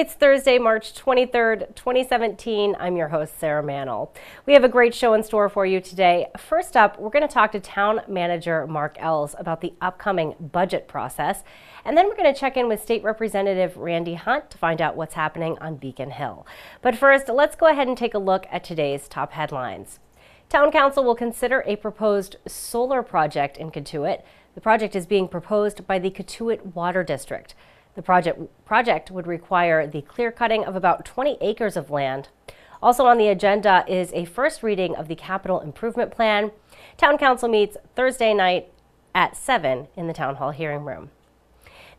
It's Thursday, March 23rd, 2017. I'm your host, Sarah Mantle. We have a great show in store for you today. First up, we're going to talk to Town Manager Mark Ells about the upcoming budget process. And then we're going to check in with State Representative Randy Hunt to find out what's happening on Beacon Hill. But first, let's go ahead and take a look at today's top headlines. Town Council will consider a proposed solar project in Cotuit. The project is being proposed by the Cotuit Water District. The project would require the clear cutting of about 20 acres of land. Also on the agenda is a first reading of the capital improvement plan. Town Council meets Thursday night at 7 in the Town Hall hearing room.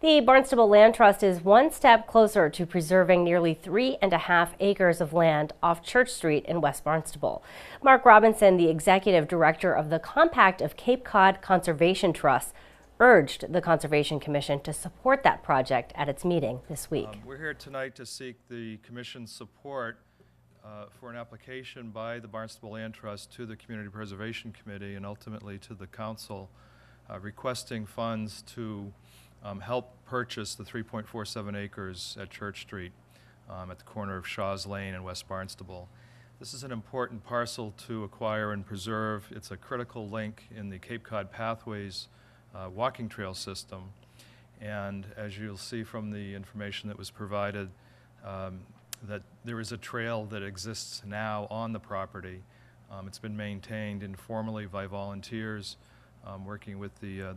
The Barnstable Land Trust is one step closer to preserving nearly 3.5 acres of land off Church Street in West Barnstable. Mark Robinson, the executive director of the Compact of Cape Cod Conservation Trust, urged the Conservation Commission to support that project at its meeting this week. We're here tonight to seek the Commission's support for an application by the Barnstable Land Trust to the Community Preservation Committee and ultimately to the Council requesting funds to help purchase the 3.47 acres at Church Street at the corner of Shaw's Lane and West Barnstable. This is an important parcel to acquire and preserve. It's a critical link in the Cape Cod Pathways walking trail system, and as you'll see from the information that was provided, that there is a trail that exists now on the property. It's been maintained informally by volunteers working with the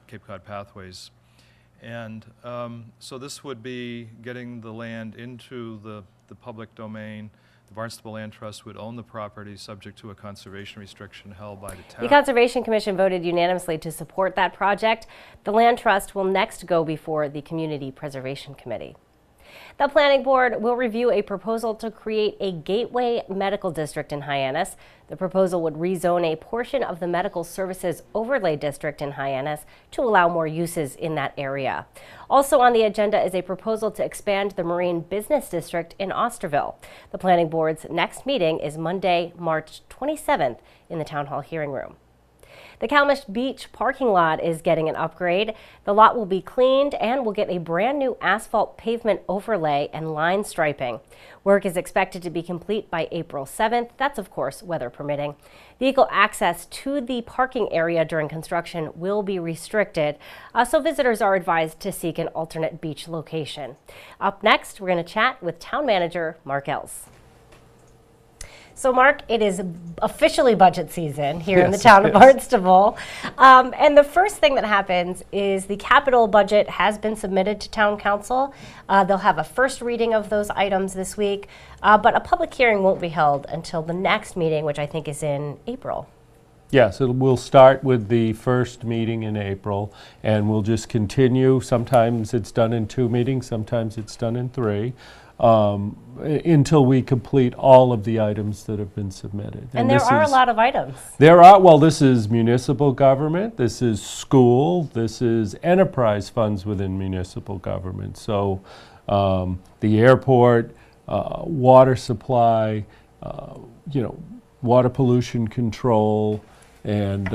Cape Cod Pathways, and so this would be getting the land into the public domain. The Barnstable Land Trust would own the property subject to a conservation restriction held by the town. The Conservation Commission voted unanimously to support that project. The Land Trust will next go before the Community Preservation Committee. The Planning Board will review a proposal to create a Gateway Medical District in Hyannis. The proposal would rezone a portion of the Medical Services Overlay District in Hyannis to allow more uses in that area. Also on the agenda is a proposal to expand the Marine Business District in Osterville. The Planning Board's next meeting is Monday, March 27th in the Town Hall hearing room. The Calmish Beach parking lot is getting an upgrade. The lot will be cleaned and will get a brand new asphalt pavement overlay and line striping. Work is expected to be complete by April 7th. That's, of course, weather permitting. Vehicle access to the parking area during construction will be restricted, so visitors are advised to seek an alternate beach location. Up next, we're going to chat with Town Manager Mark Ells. So, Mark, it is officially budget season here in the town of Barnstable. And the first thing that happens is the capital budget has been submitted to Town Council. They'll have a first reading of those items this week, but a public hearing won't be held until the next meeting, which I think is in April. Yes, we'll start with the first meeting in April, and we'll just continue. Sometimes it's done in 2 meetings, sometimes it's done in 3. Until we complete all of the items that have been submitted. And there are a lot of items. There are, well, this is municipal government, this is school, this is enterprise funds within municipal government. So the airport, water supply, water pollution control, and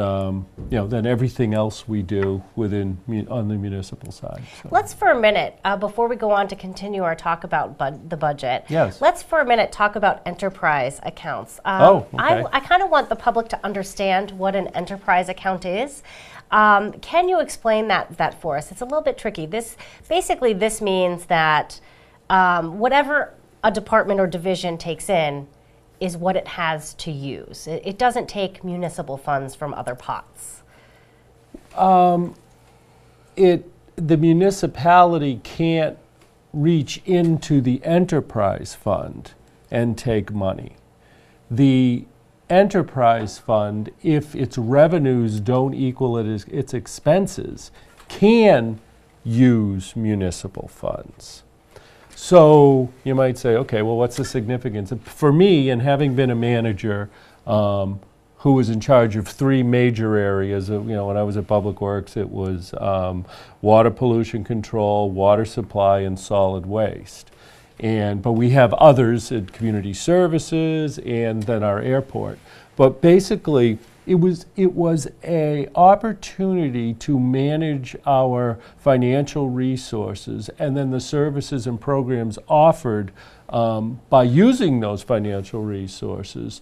then everything else we do within on the municipal side. So. Let's for a minute, before we go on to continue our talk about the budget, yes. Let's for a minute talk about enterprise accounts. Okay. I kind of want the public to understand what an enterprise account is. Can you explain that for us? It's a little bit tricky. This means that whatever a department or division takes in is what it has to use. It doesn't take municipal funds from other pots. The municipality can't reach into the enterprise fund and take money. The enterprise fund, if its revenues don't equal its expenses, can use municipal funds. So you might say, okay, well, what's the significance? For me, and having been a manager who was in charge of 3 major areas, when I was at Public Works, it was water pollution control, water supply, and solid waste. But we have others at community services and then our airport. But basically, it was a opportunity to manage our financial resources and then the services and programs offered by using those financial resources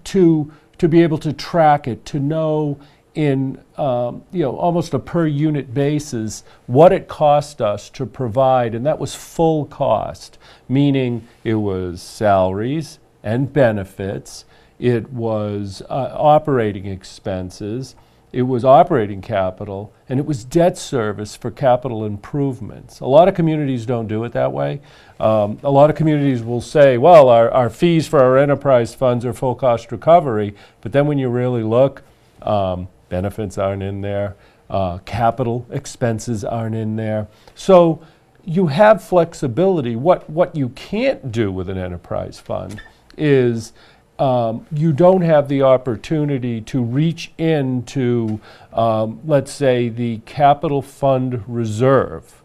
to be able to track it, to know in almost a per unit basis what it cost us to provide, and that was full cost, meaning it was salaries and benefits, it was operating expenses, it was operating capital, and it was debt service for capital improvements. A lot of communities don't do it that way. A lot of communities will say, well, our fees for our enterprise funds are full cost recovery, but then when you really look, benefits aren't in there, capital expenses aren't in there. So you have flexibility. What you can't do with an enterprise fund is you don't have the opportunity to reach into, let's say, the capital fund reserve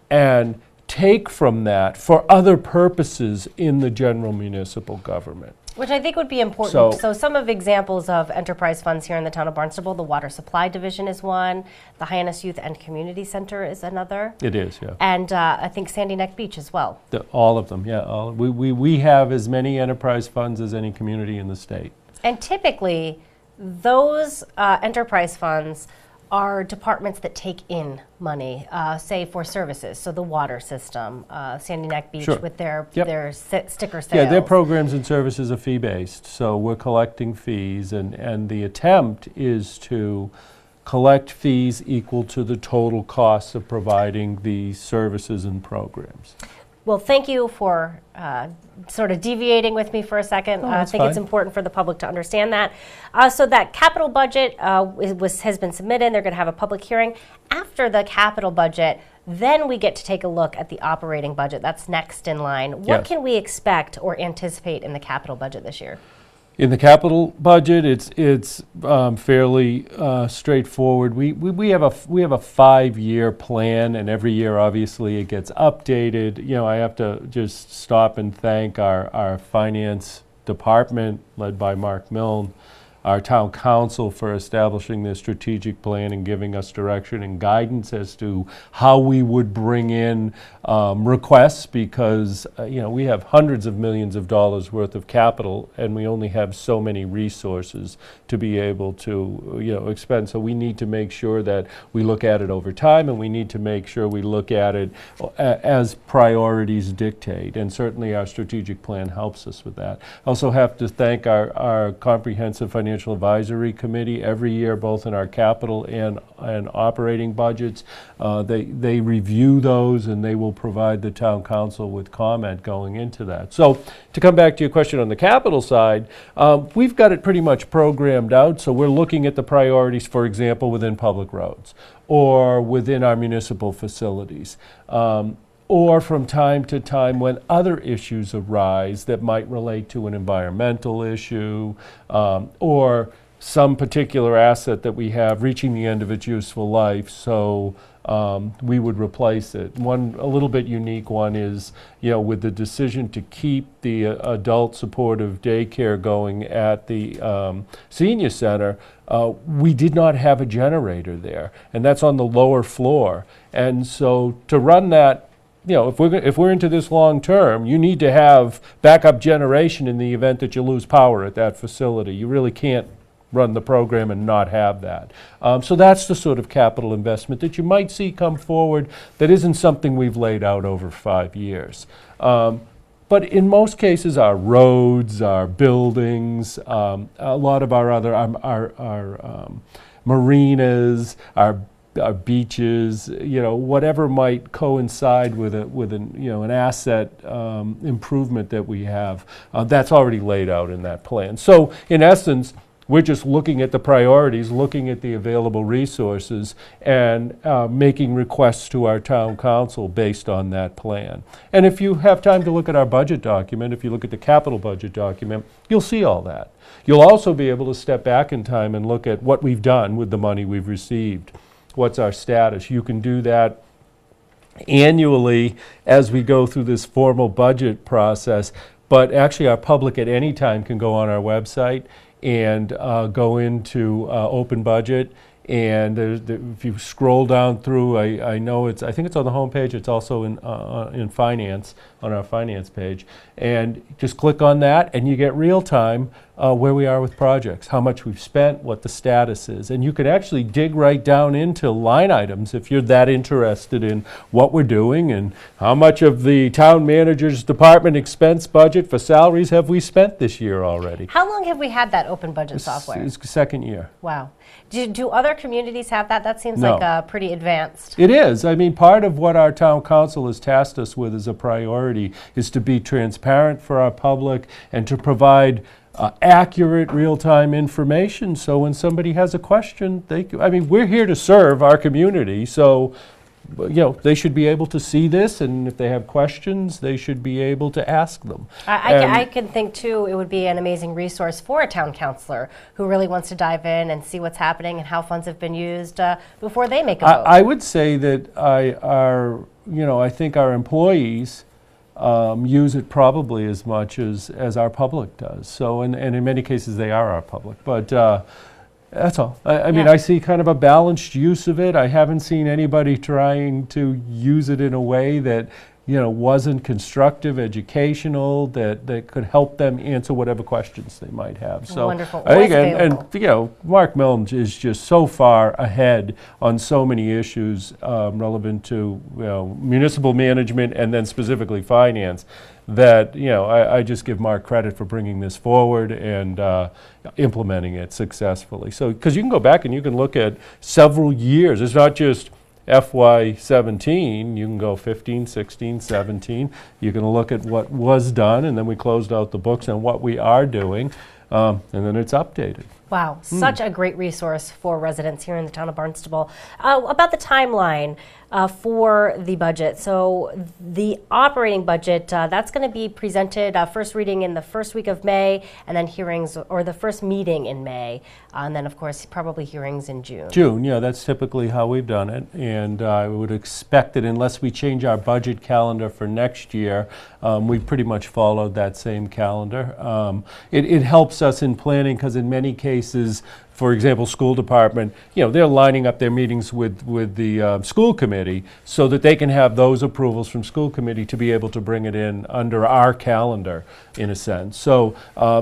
and take from that for other purposes in the general municipal government. Which I think would be important. So some of examples of enterprise funds here in the town of Barnstable, the Water Supply Division is one, the Hyannis Youth and Community Center is another. It is, yeah. And I think Sandy Neck Beach as well. All of them, yeah. We have as many enterprise funds as any community in the state. And typically, those enterprise funds are departments that take in money, say for services. So the water system, Sandy Neck Beach with their sticker sales. Yeah, their programs and services are fee-based. So we're collecting fees, and the attempt is to collect fees equal to the total costs of providing the services and programs. Well, thank you for sort of deviating with me for a second. I think it's important for the public to understand that. So that capital budget has been submitted. They're going to have a public hearing. After the capital budget, then we get to take a look at the operating budget. That's next in line. What can we expect or anticipate in the capital budget this year? In the capital budget, it's fairly straightforward. We have a 5-year plan, and every year, obviously, it gets updated. You know, I have to just stop and thank our finance department, led by Mark Milne, our town council for establishing this strategic plan and giving us direction and guidance as to how we would bring in requests, because we have hundreds of millions of dollars worth of capital and we only have so many resources to be able to expend. So we need to make sure that we look at it over time, and we need to make sure we look at it as priorities dictate, and certainly our strategic plan helps us with that. I also have to thank our comprehensive financial advisory committee. Every year, both in our capital and operating budgets, they review those, and they will provide the town council with comment going into that. So to come back to your question on the capital side, we've got it pretty much programmed out. So we're looking at the priorities, for example, within public roads or within our municipal facilities. Or from time to time when other issues arise that might relate to an environmental issue or some particular asset that we have reaching the end of its useful life, so we would replace it. A little bit unique one is, with the decision to keep the adult supportive daycare going at the senior center, we did not have a generator there, and that's on the lower floor. And so to run that, if we're into this long term, you need to have backup generation in the event that you lose power at that facility. You really can't run the program and not have that. So that's the sort of capital investment that you might see come forward that isn't something we've laid out over 5 years. But in most cases, our roads, our buildings, a lot of our other our marinas, our beaches, whatever might coincide with an asset improvement that we have, that's already laid out in that plan. So in essence, we're just looking at the priorities, looking at the available resources, and making requests to our town council based on that plan. And if you have time to look at our budget document, if you look at the capital budget document, you'll see all that. You'll also be able to step back in time and look at what we've done with the money we've received. What's our status? You can do that annually as we go through this formal budget process. but actually our public at any time can go on our website and go into open budget. And if you scroll down through, I think it's on the home page. It's also in finance, on our finance page. And just click on that, and you get real time where we are with projects, how much we've spent, what the status is. And you can actually dig right down into line items if you're that interested in what we're doing and how much of the town manager's department expense budget for salaries have we spent this year already. How long have we had that open budget software? It's the second year. Wow. Do other communities have that? That seems No. like pretty advanced. It is. I mean, part of what our town council has tasked us with as a priority is to be transparent for our public and to provide accurate, real-time information. So when somebody has a question, we're here to serve our community. So, they should be able to see this, and if they have questions, they should be able to ask them. I can think, too, it would be an amazing resource for a town councilor who really wants to dive in and see what's happening and how funds have been used before they make a vote. I would say that I think our employees use it probably as much as our public does. So, and in many cases, they are our public. But that's all. I mean, I see kind of a balanced use of it. I haven't seen anybody trying to use it in a way that, wasn't constructive, educational, that could help them answer whatever questions they might have. So wonderful. I think, and Mark Milne is just so far ahead on so many issues relevant to municipal management and then specifically finance, that I just give Mark credit for bringing this forward and implementing it successfully. So, because you can go back and you can look at several years. It's not just FY17, you can go 15, 16, 17. You can look at what was done, and then we closed out the books on what we are doing, and then it's updated. Wow, such a great resource for residents here in the town of Barnstable. About the timeline for the budget. So the operating budget, that's going to be presented first reading in the first week of May, and then hearings, or the first meeting in May, and then of course probably hearings in June. June, yeah, that's typically how we've done it, and I would expect that unless we change our budget calendar for next year, we pretty much followed that same calendar. It helps us in planning because in many cases, for example, school department, they're lining up their meetings with the school committee so that they can have those approvals from school committee to be able to bring it in under our calendar, in a sense. So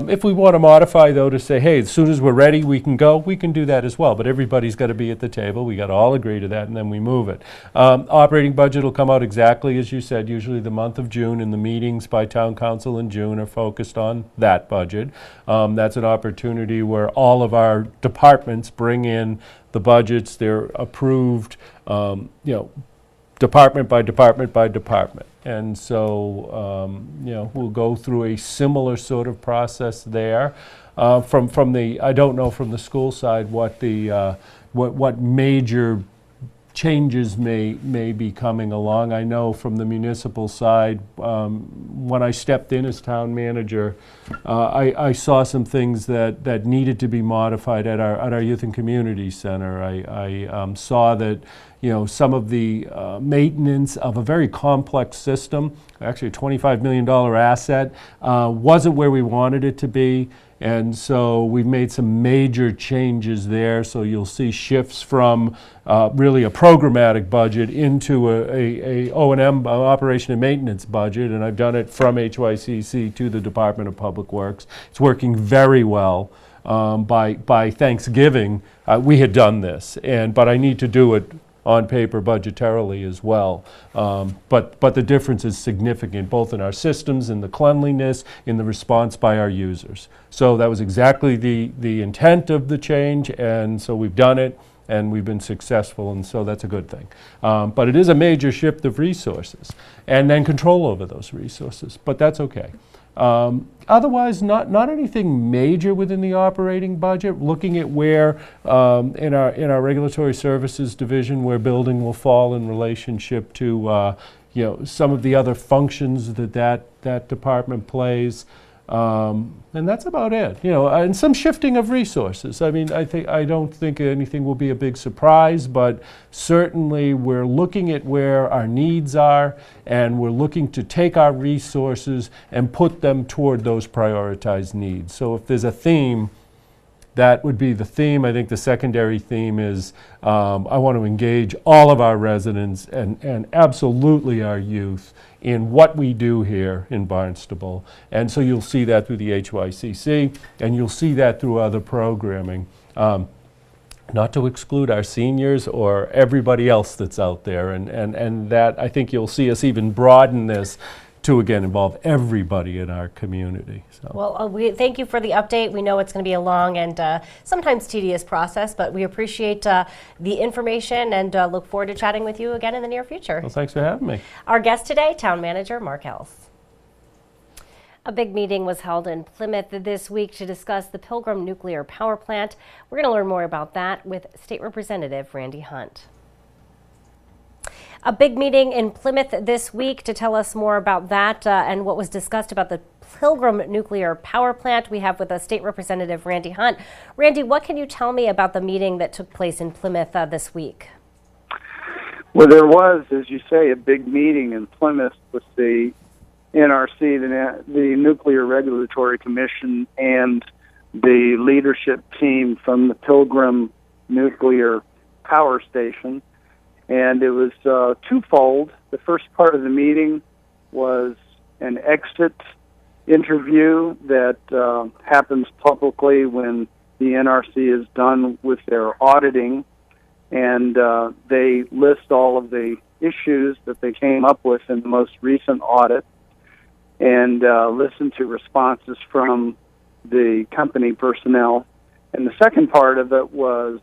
if we want to modify, though, to say, hey, as soon as we're ready, we can go, we can do that as well. But everybody's got to be at the table. We got to all agree to that, and then we move it. Operating budget will come out exactly as you said, usually the month of June, and the meetings by town council in June are focused on that budget. That's an opportunity where all of our departments bring in the budgets. They're approved, department by department by department. And so, we'll go through a similar sort of process there. From the, I don't know from the school side what the what major changes may be coming along. I know from the municipal side, when I stepped in as town manager, I saw some things that needed to be modified at our Youth and Community Center. I saw that some of the maintenance of a very complex system, actually a $25 million asset, wasn't where we wanted it to be. And so we've made some major changes there. So you'll see shifts from really a programmatic budget into a O&M, operation and maintenance budget. And I've done it from HYCC to the Department of Public Works. It's working very well. By Thanksgiving, we had done this, but I need to do it on paper budgetarily as well. But the difference is significant, both in our systems, in the cleanliness, in the response by our users. So that was exactly the intent of the change, and so we've done it, and we've been successful, and so that's a good thing. But it is a major shift of resources, and then control over those resources, but that's okay. Otherwise, not anything major within the operating budget. Looking at where in our regulatory services division, where building will fall in relationship to some of the other functions that department plays. And that's about it, and some shifting of resources. I mean, I don't think anything will be a big surprise, but certainly we're looking at where our needs are, and we're looking to take our resources and put them toward those prioritized needs. So if there's a theme, that would be the theme. I think the secondary theme is I want to engage all of our residents and absolutely our youth in what we do here in Barnstable. And so you'll see that through the HYCC, and you'll see that through other programming. Not to exclude our seniors or everybody else that's out there. And that, I think you'll see us even broaden this to, again, involve everybody in our community. So. Well, we thank you for the update. We know it's going to be a long and sometimes tedious process, but we appreciate the information and look forward to chatting with you again in the near future. Well, thanks for having me. Our guest today, Town Manager Mark Ellis. A big meeting was held in Plymouth this week to discuss the Pilgrim Nuclear Power Plant. We're going to learn more about that with State Representative Randy Hunt. A big meeting in Plymouth this week to tell us more about that and what was discussed about the Pilgrim Nuclear Power Plant. We have with us State Representative Randy Hunt. Randy, what can you tell me about the meeting that took place in Plymouth this week? Well, there was, as you say, a big meeting in Plymouth with the NRC, the Nuclear Regulatory Commission, and the leadership team from the Pilgrim Nuclear Power Station. And it was twofold. The first part of the meeting was an exit interview that happens publicly when the NRC is done with their auditing, and they list all of the issues that they came up with in the most recent audit and listen to responses from the company personnel. And the second part of it was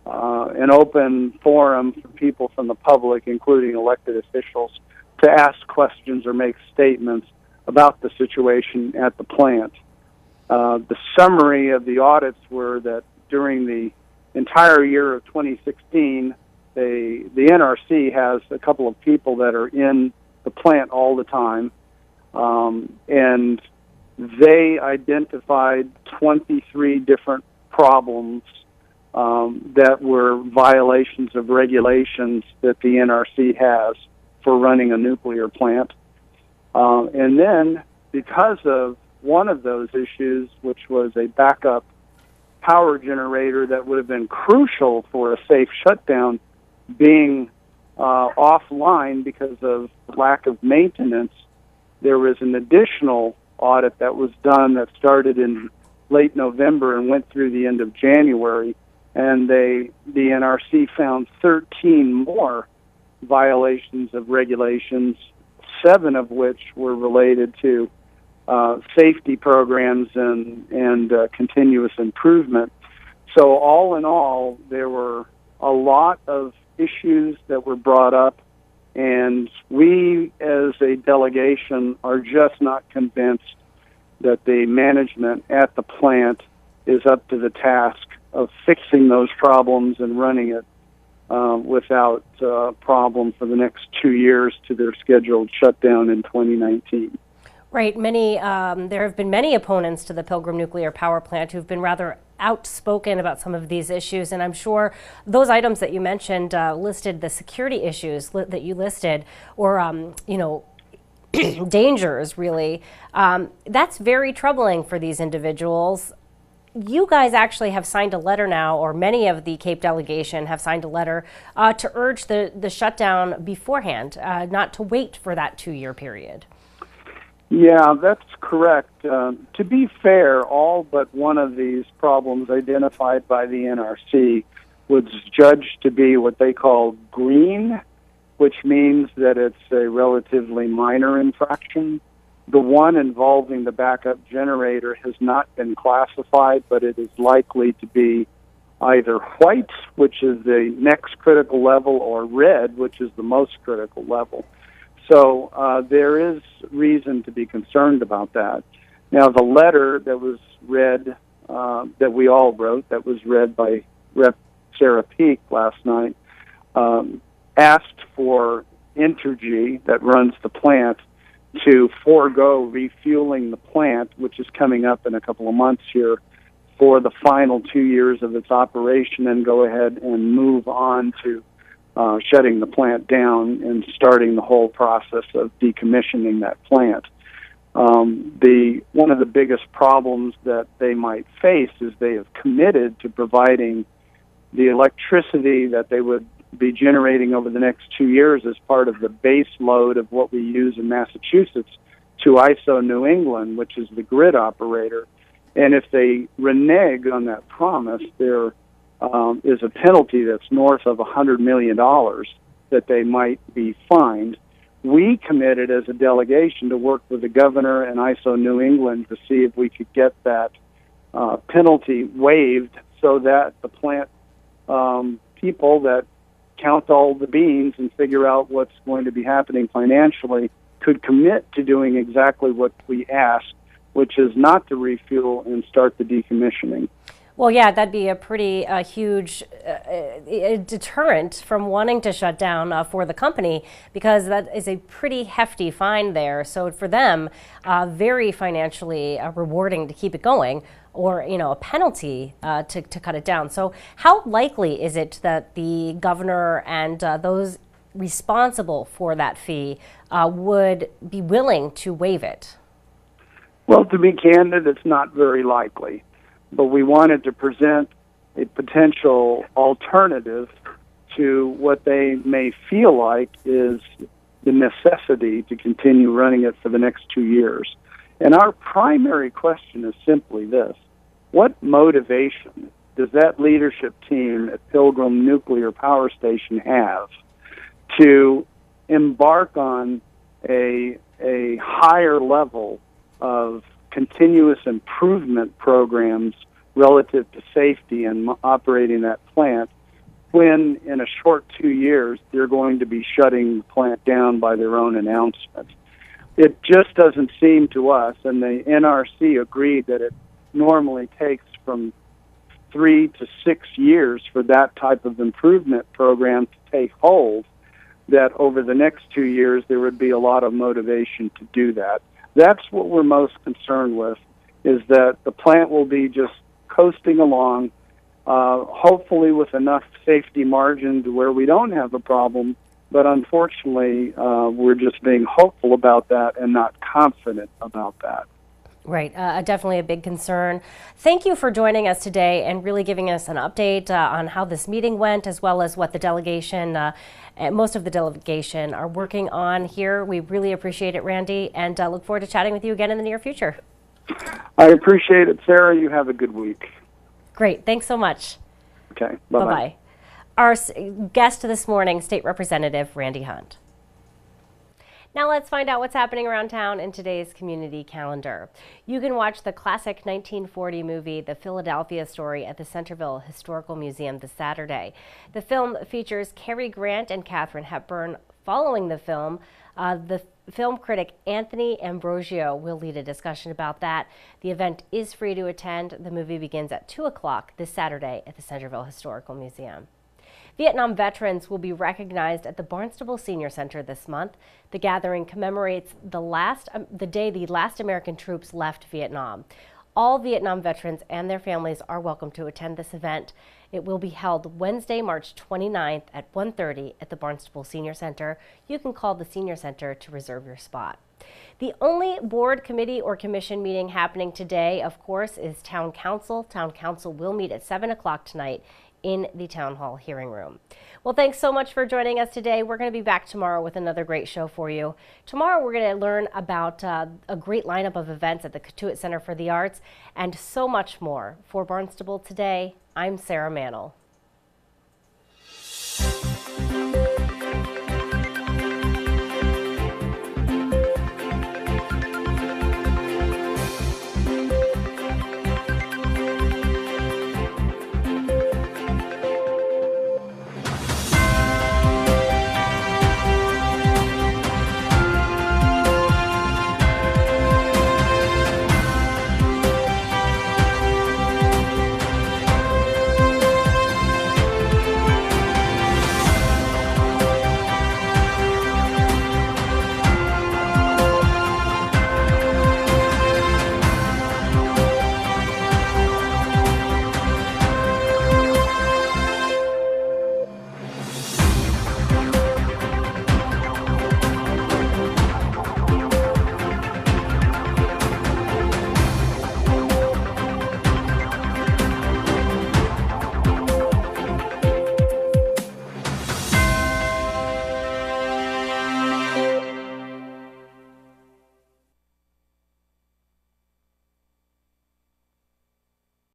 an open forum for people from the public, including elected officials, to ask questions or make statements about the situation at the plant. The summary of the audits were that during the entire year of 2016, the NRC has a couple of people that are in the plant all the time, and they identified 23 different problems that were violations of regulations that the NRC has for running a nuclear plant. And then, because of one of those issues, which was a backup power generator that would have been crucial for a safe shutdown, being offline because of lack of maintenance, there was an additional audit that was done that started in late November and went through the end of January. And the NRC found 13 more violations of regulations, 7 of which were related to safety programs and continuous improvement. So all in all, there were a lot of issues that were brought up, and we as a delegation are just not convinced that the management at the plant is up to the task of fixing those problems and running it without problem for the next 2 years to their scheduled shutdown in 2019. Right. There have been many opponents to the Pilgrim Nuclear Power Plant who've been rather outspoken about some of these issues, and I'm sure those items that you mentioned listed the security issues that you listed, or dangers really. That's very troubling for these individuals. You guys actually have signed a letter now, or many of the Cape delegation have signed a letter to urge the shutdown beforehand, not to wait for that 2-year period. Yeah, that's correct. To be fair, all but one of these problems identified by the NRC was judged to be what they call green, which means that it's a relatively minor infraction. The one involving the backup generator has not been classified, but it is likely to be either white, which is the next critical level, or red, which is the most critical level. So there is reason to be concerned about that. Now, the letter that was read, that we all wrote, that was read by Rep. Sarah Peake last night, asked for Entergy, that runs the plant, to forego refueling the plant, which is coming up in a couple of months here, for the final 2 years of its operation, and go ahead and move on to shutting the plant down and starting the whole process of decommissioning that plant. One of the biggest problems that they might face is they have committed to providing the electricity that they would be generating over the next 2 years as part of the base load of what we use in Massachusetts to ISO New England, which is the grid operator. And if they renege on that promise, there is a penalty that's north of $100 million that they might be fined. We committed as a delegation to work with the governor and ISO New England to see if we could get that penalty waived so that the plant people that count all the beans and figure out what's going to be happening financially could commit to doing exactly what we asked, which is not to refuel and start the decommissioning. Well, yeah, that'd be a pretty huge deterrent from wanting to shut down for the company, because that is a pretty hefty fine there. So for them, very financially rewarding to keep it going, or a penalty to cut it down. So how likely is it that the governor and those responsible for that fee would be willing to waive it? Well, to be candid, it's not very likely. But we wanted to present a potential alternative to what they may feel like is the necessity to continue running it for the next 2 years. And our primary question is simply this: what motivation does that leadership team at Pilgrim Nuclear Power Station have to embark on a higher level of continuous improvement programs relative to safety and operating that plant, when in a short 2 years they're going to be shutting the plant down by their own announcement? It just doesn't seem to us, and the NRC agreed that it normally takes from 3 to 6 years for that type of improvement program to take hold, that over the next 2 years there would be a lot of motivation to do that. That's what we're most concerned with, is that the plant will be just coasting along, hopefully with enough safety margin to where we don't have a problem, but unfortunately we're just being hopeful about that and not confident about that. Right, definitely a big concern. Thank you for joining us today and really giving us an update on how this meeting went, as well as what the delegation, most of the delegation, are working on here. We really appreciate it, Randy, and look forward to chatting with you again in the near future. I appreciate it, Sarah. You have a good week. Great, thanks so much. Okay, bye-bye. Bye-bye. Our guest this morning, State Representative Randy Hunt. Now let's find out what's happening around town in today's community calendar. You can watch the classic 1940 movie, The Philadelphia Story, at the Centerville Historical Museum this Saturday. The film features Cary Grant and Katharine Hepburn. Following the film, the film critic Anthony Ambrosio will lead a discussion about that. The event is free to attend. The movie begins at 2 o'clock this Saturday at the Centerville Historical Museum. Vietnam veterans will be recognized at the Barnstable Senior Center this month. The gathering commemorates the day the last American troops left Vietnam. All Vietnam veterans and their families are welcome to attend this event. It will be held Wednesday, March 29th at 1:30 at the Barnstable Senior Center. You can call the Senior Center to reserve your spot. The only board, committee, or commission meeting happening today, of course, is Town Council. Town Council will meet at 7 o'clock tonight in the Town Hall hearing room. Well, thanks so much for joining us today. We're going to be back tomorrow with another great show for you. Tomorrow, we're going to learn about a great lineup of events at the Cotuit Center for the Arts and so much more. For Barnstable Today, I'm Sarah Mantle.